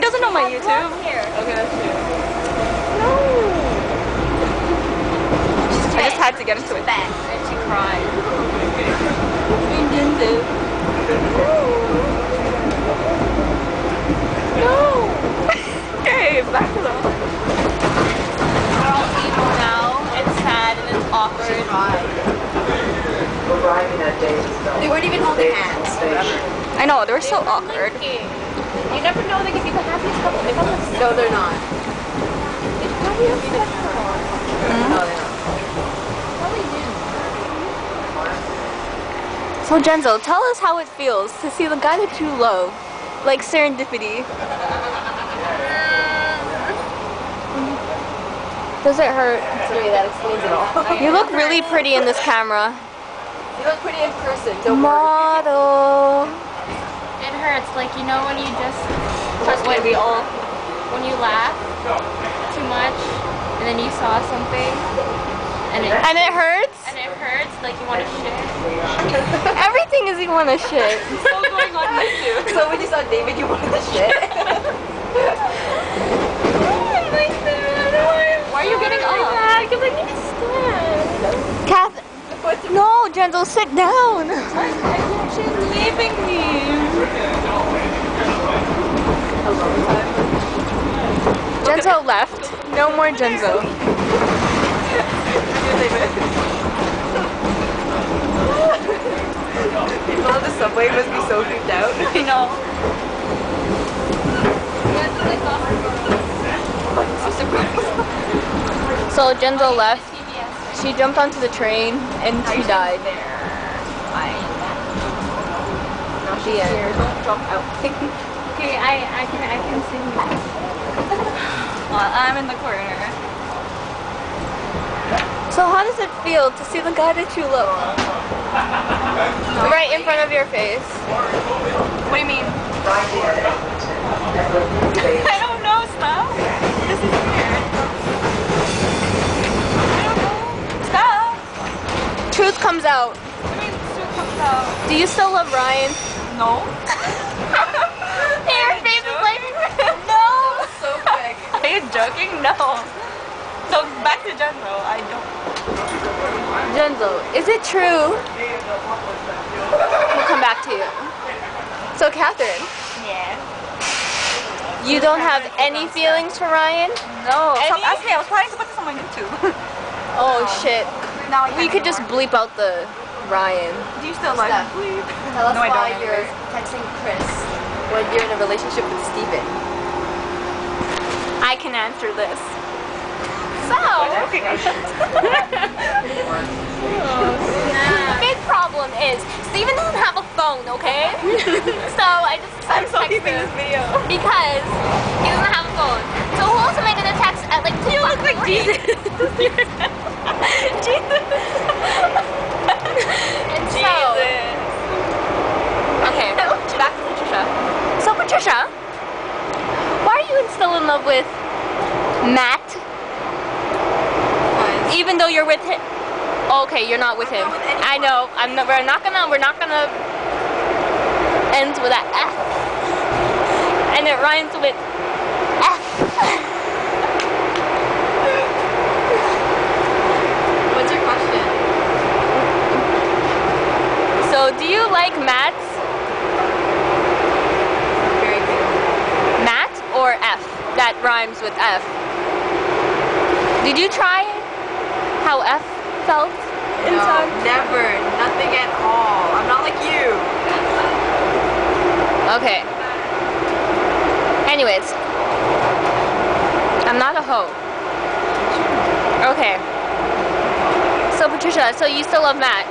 doesn't know my YouTube. Here. Okay, that's true. No. I just had to get into it. Fat and she cried. No. Okay, back to them. We're all emo now. It's sad and it's awkward. They weren't even holding hands. I know, they were so awkward. You never know, they could be the happiest couple. They probably No, they're not. probably have sex before. No, they're not. Probably do. So Genzo, tell us how it feels to see the guy that you love, like serendipity. Does it hurt? Sorry, that explains it all. You look really pretty in this camera. You look pretty in person, don't worry. Model. It hurts, like, you know when you just, Trust me, we all. when you laugh too much, and then you saw something, and it hurts? like you want to shit. Everything is you want to shit. So going on with you. So when you saw David, you wanted to shit? Why are you getting up? Because I need to stand. Kath, no, Genzo, sit down. She's leaving me. Genzo left. No more Genzo. People on the subway must be so creeped out. I know. I'm surprised. So Genzo left. She jumped onto the train and she died. Now she's here. Don't drop out. Okay, I can sing that. I'm in the corner. So how does it feel to see the guy that you love right in front of your face? What do you mean? I don't know, stop. This is weird. I don't know. Stop. Truth comes out. What do you mean truth comes out? Do you still love Ryan? No. Your face is like, no. So quick. Are you joking? No. So back to Genzo. I don't. Genzo, is it true? We'll come back to you. So Catherine. Yeah. You don't have any feelings for Ryan? No, Any? stop asking me. I was planning to put this on my YouTube. Oh shit. Now I We can't could just anymore. bleep out the Ryan. Do you still like Steph. bleep? Tell us No, I why don't you're anyway. texting Chris when you're in a relationship with Steven. I can answer this. So, the big problem is Steven doesn't have a phone, okay? So I just I'm decided so to text keeping him this video. because he doesn't have a phone. So who else am I gonna text at like 2 o'clock? Like Jesus. Jesus. And so, okay, back to Patricia. So Patricia, why are you still in love with Matt? Even though you're with him. Okay, you're not with him. not with anyone. I know. We're not gonna end with that F. And it rhymes with F. What's your question? So do you like Matt's? Very good. Matt or F? That rhymes with F. Did you try how F felt inside? No, never. Nothing at all. I'm not like you. Okay. Anyways. I'm not a hoe. Okay. So Patricia, so you still love Matt?